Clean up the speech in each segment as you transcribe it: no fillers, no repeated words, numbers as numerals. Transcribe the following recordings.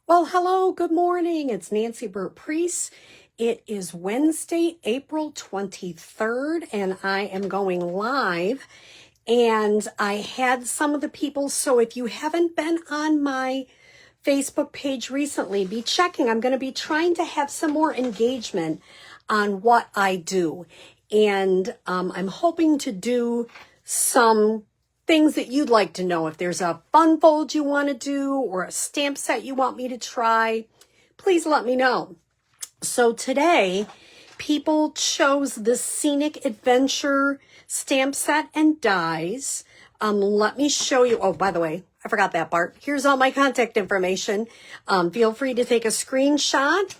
Well, hello, good morning. It's Nancy Burt-Preece. It is Wednesday, April 23rd, and I am going live. And I had some of the people, so if you haven't been on my Facebook page recently, be checking. I'm going to be trying to have some more engagement on what I do. And I'm hoping to do some things that you'd like to know. If there's a fun fold you want to do or a stamp set you want me to try, please let me know. So today, people chose the Scenic Adventure stamp set and dies. Let me show you. Oh, by the way, I forgot that part. Here's all my contact information. Feel free to take a screenshot.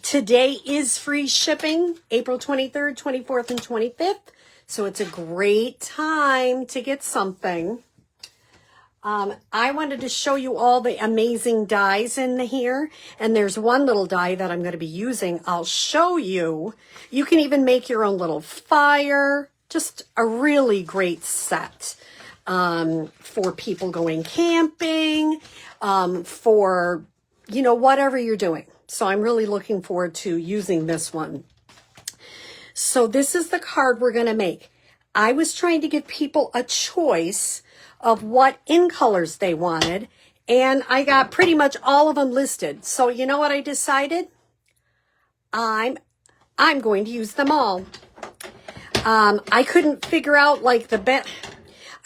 Today is free shipping, April 23rd, 24th, and 25th. So it's a great time to get something. I wanted to show you all the amazing dies in here. And there's one little die that I'm going to be using. I'll show you. You can even make your own little fire. Just a really great set for people going camping, for, whatever you're doing. So I'm really looking forward to using this one. So this is the card we're going to make. I was trying to give people a choice of what in colors they wanted, and I got pretty much all of them listed. So you know what I decided? I'm going to use them all. I couldn't figure out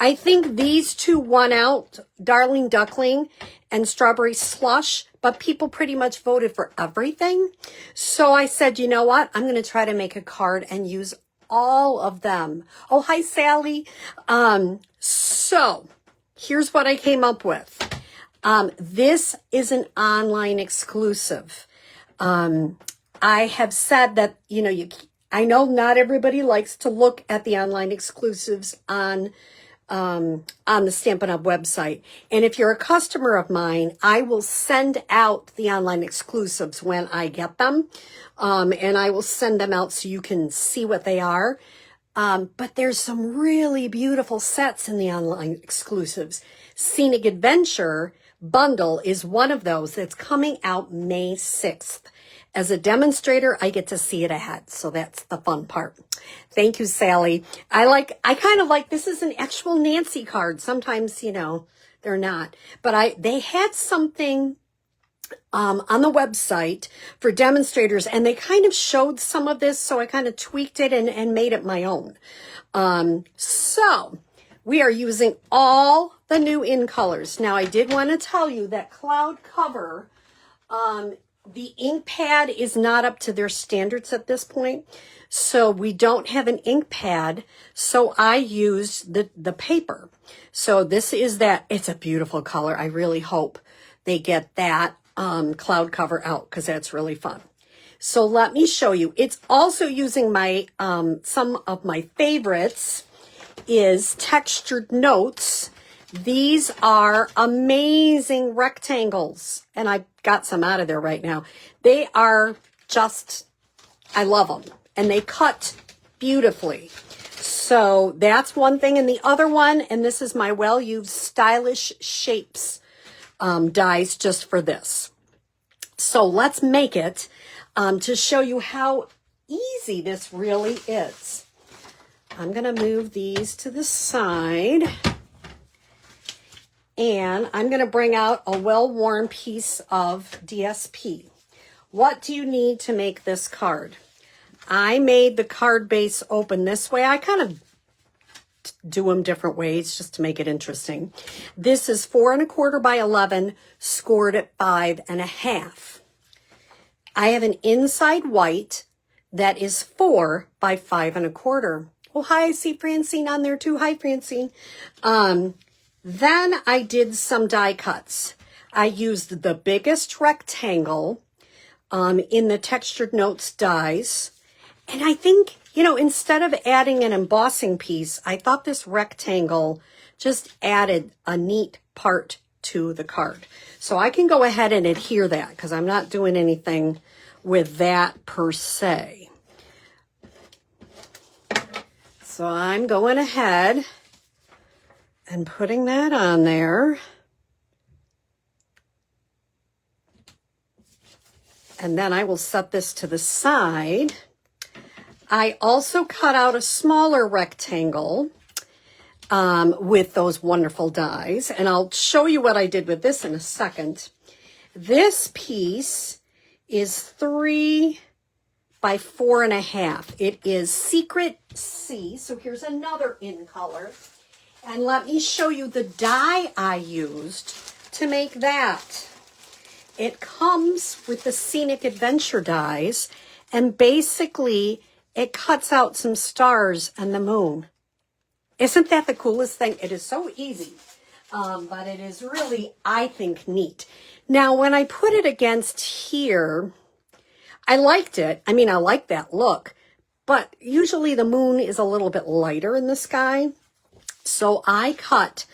I think these two won out, Darling Duckling and Strawberry Slush, but people pretty much voted for everything. So I said, you know what? I'm going to try to make a card and use all of them. Oh, hi, Sally. So here's what I came up with. This is an online exclusive. I have said that, I know not everybody likes to look at the online exclusives on the Stampin' Up! Website. And if you're a customer of mine, I will send out the online exclusives when I get them. And I will send them out so you can see what they are. But there's some really beautiful sets in the online exclusives. Scenic Adventure bundle is one of those that's coming out May 6th. As a demonstrator, I get to see it ahead. So that's the fun part. Thank you, Sally. I kind of like, this is an actual Nancy card. Sometimes, they're not. But they had something on the website for demonstrators, and they kind of showed some of this. So I kind of tweaked it and made it my own. So we are using all the new in colors. Now, I did want to tell you that Cloud Cover, the ink pad is not up to their standards at this point. So we don't have an ink pad. So I used the paper. So this is that. It's a beautiful color. I really hope they get that cloud cover out because that's really fun. So let me show you. It's also using my some of my favorites is Textured Notes. These are amazing rectangles, and I got some out of there right now. They are just, I love them, and they cut beautifully. So that's one thing. And the other one, and this is my well-used Stylish Shapes dies just for this. So let's make it to show you how easy this really is. I'm going to move these to the side. And I'm going to bring out a well-worn piece of DSP. What do you need to make this card? I made the card base open this way. I kind of do them different ways just to make it interesting. This is 4 1/4 by 11, scored at 5 1/2. I have an inside white that is 4 by 5 1/4. Oh, hi, I see Francine on there too. Hi, Francine. Then I did some die cuts. I used the biggest rectangle in the Textured Notes dies. And I think, instead of adding an embossing piece, I thought this rectangle just added a neat part to the card. So I can go ahead and adhere that because I'm not doing anything with that per se. So I'm going ahead and putting that on there. And then I will set this to the side. I also cut out a smaller rectangle with those wonderful dies. And I'll show you what I did with this in a second. This piece is 3 by 4.5. It is Secret C. So here's another in color. And let me show you the die I used to make that. It comes with the Scenic Adventure dies, and basically it cuts out some stars and the moon. Isn't that the coolest thing? It is so easy, but it is really, I think, neat. Now, when I put it against here, I liked it. I mean, I like that look, but usually the moon is a little bit lighter in the sky. So I cut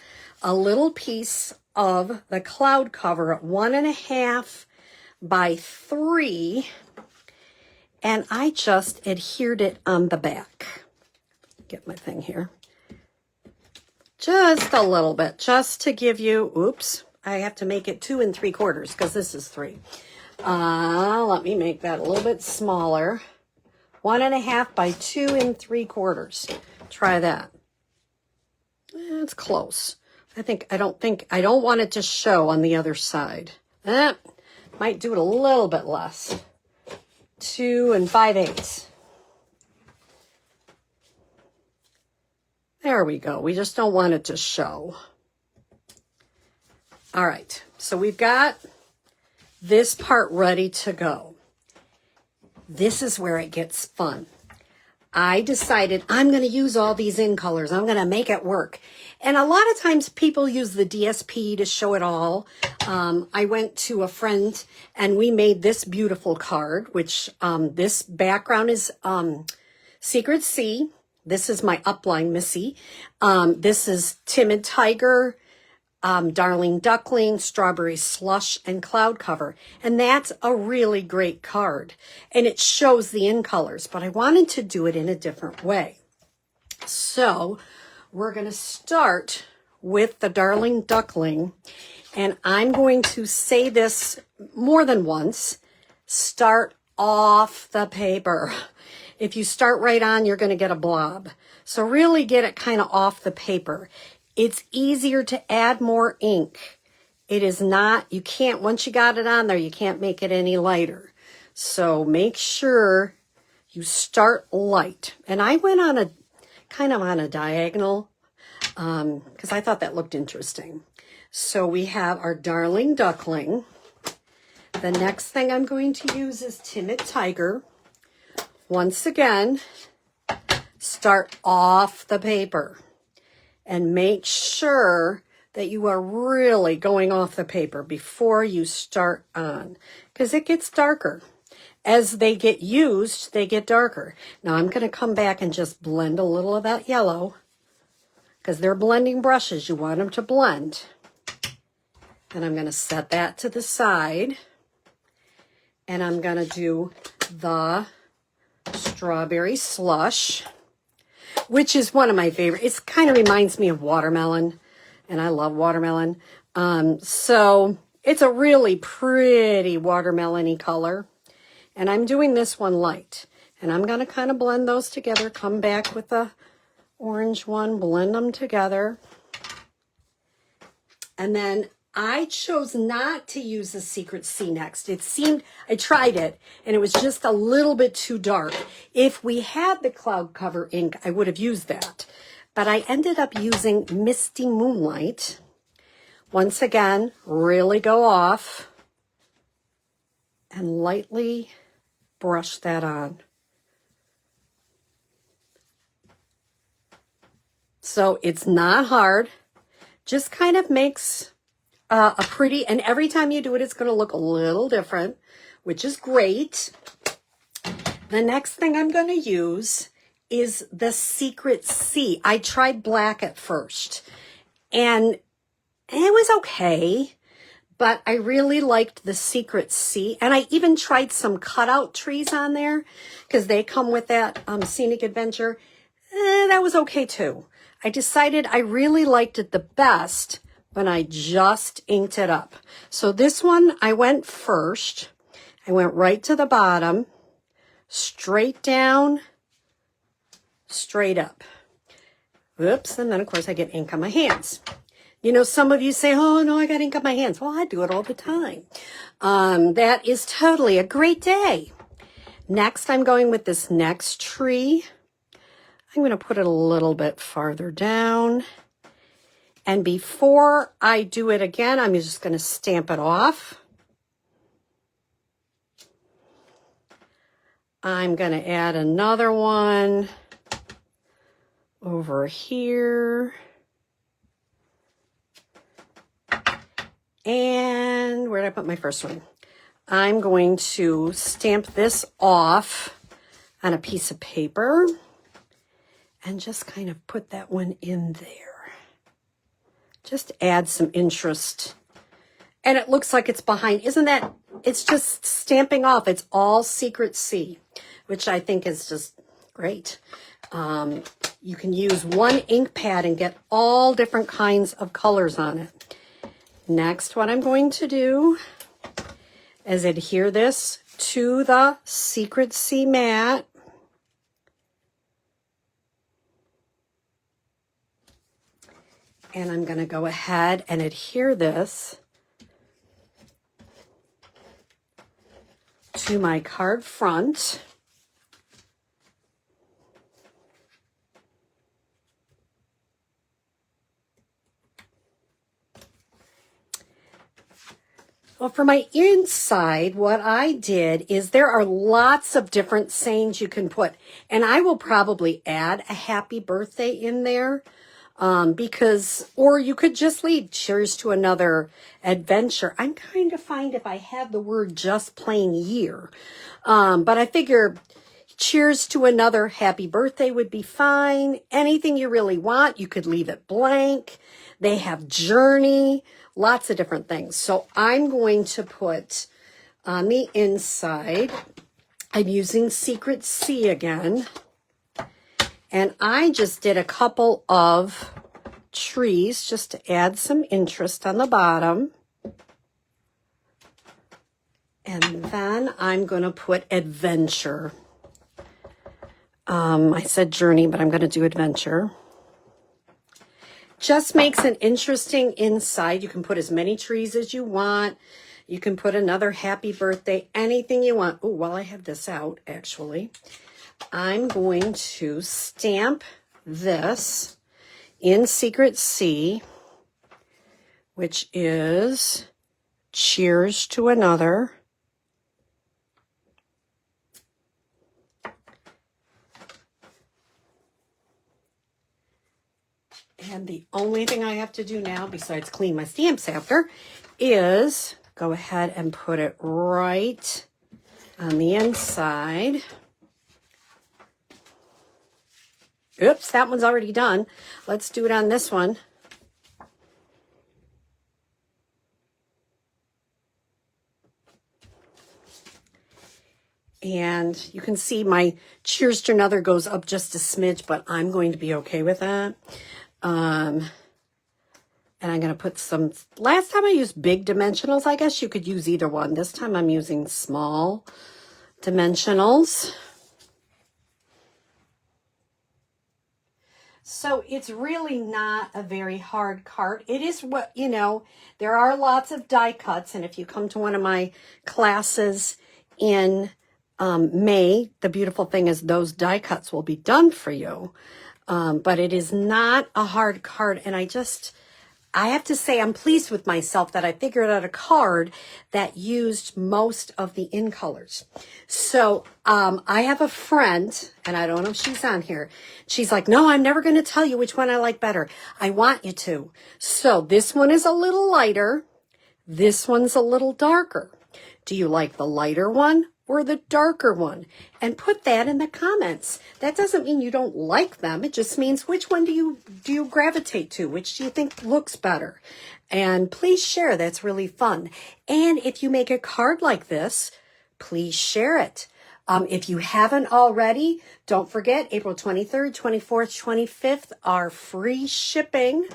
a little piece of the cloud cover at 1.5 by 3, and I just adhered it on the back. Get my thing here. Just a little bit, just to give you, oops, I have to make it 2 3/4 because this is 3. Let me make that a little bit smaller. 1.5 by 2 3/4. Try that. It's close. I don't want it to show on the other side. Might do it a little bit less. 2 5/8. There we go. We just don't want it to show. All right. So we've got this part ready to go. This is where it gets fun. I decided I'm going to use all these in colors. I'm going to make it work. And a lot of times people use the DSP to show it all. I went to a friend and we made this beautiful card, which this background is Secret C. This is my upline, Missy. This is Timid Tiger, Darling Duckling, Strawberry Slush, and Cloud Cover. And that's a really great card. And it shows the in colors, but I wanted to do it in a different way. So we're going to start with the Darling Duckling. And I'm going to say this more than once. Start off the paper. If you start right on, you're going to get a blob. So really get it kind of off the paper. It's easier to add more ink. It is not, you can't, once you got it on there, you can't make it any lighter. So make sure you start light. And I went on a, kind of on a diagonal, because I thought that looked interesting. So we have our Darling Duckling. The next thing I'm going to use is Timid Tiger. Once again, start off the paper and make sure that you are really going off the paper before you start on, because it gets darker. As they get used, they get darker. Now I'm going to come back and just blend a little of that yellow, because they're blending brushes. You want them to blend. And I'm going to set that to the side. And I'm going to do the Strawberry Slush, which is one of my favorite. It kind of reminds me of watermelon, and I love watermelon. So it's a really pretty watermelon-y color. And I'm doing this one light. And I'm going to kind of blend those together. Come back with the orange one, blend them together. And then I chose not to use the Secret C next. It seemed, I tried it, and it was just a little bit too dark. If we had the cloud cover ink, I would have used that. But I ended up using Misty Moonlight. Once again, really go off and lightly brush that on. So it's not hard, just kind of makes a pretty, and every time you do it, it's going to look a little different, which is great. The next thing I'm going to use is the Secret C. I tried black at first, and it was okay, but I really liked the Secret C, and I even tried some cutout trees on there, because they come with that Scenic Adventure. That was okay too. I decided I really liked it the best when I just inked it up. So this one, I went first, I went right to the bottom, straight down, straight up. Oops, and then of course I get ink on my hands. You know, some of you say, oh no, I got ink on my hands. Well, I do it all the time. That is totally a great day. Next, I'm going with this next tree. I'm going to put it a little bit farther down. And before I do it again, I'm just going to stamp it off. I'm going to add another one over here. And where did I put my first one? I'm going to stamp this off on a piece of paper and just kind of put that one in there. Just add some interest. And it looks like it's behind. Isn't that, it's just stamping off. It's all Secret C, which I think is just great. You can use one ink pad and get all different kinds of colors on it. Next, what I'm going to do is adhere this to the Secret C mat. And I'm going to go ahead and adhere this to my card front. Well, for my inside, what I did is there are lots of different sayings you can put, and I will probably add a happy birthday in there because, or you could just leave cheers to another adventure. I'm trying to find if I have the word just plain year, but I figure cheers to another happy birthday would be fine. Anything you really want, you could leave it blank. They have journey. Lots of different things. So I'm going to put on the inside, I'm using Secret C again. And I just did a couple of trees just to add some interest on the bottom. And then I'm going to put adventure. I said journey, but I'm going to do adventure. Just makes an interesting inside. You can put as many trees as you want. You can put another happy birthday, anything you want. Oh, while I have this out, actually, I'm going to stamp this in Secret C, which is cheers to another. And the only thing I have to do now, besides clean my stamps after, is go ahead and put it right on the inside. Oops, that one's already done. Let's do it on this one. And you can see my cheers to another goes up just a smidge, but I'm going to be okay with that. And I'm going to put some, last time I used big dimensionals. I guess you could use either one. This time I'm using small dimensionals. So it's really not a very hard card. It is what, you know, there are lots of die cuts. And if you come to one of my classes in May, the beautiful thing is those die cuts will be done for you. But it is not a hard card. And I have to say I'm pleased with myself that I figured out a card that used most of the in colors. So I have a friend, and I don't know if she's on here. She's like, no, I'm never going to tell you which one I like better. I want you to. So this one is a little lighter. This one's a little darker. Do you like the lighter one or the darker one? And put that in the comments. That doesn't mean you don't like them. It just means which one do you gravitate to? Which do you think looks better? And please share. That's really fun. And if you make a card like this, please share it. If you haven't already, don't forget April 23rd, 24th, 25th are free shipping.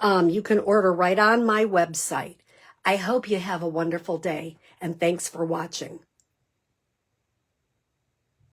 You can order right on my website. I hope you have a wonderful day, and thanks for watching.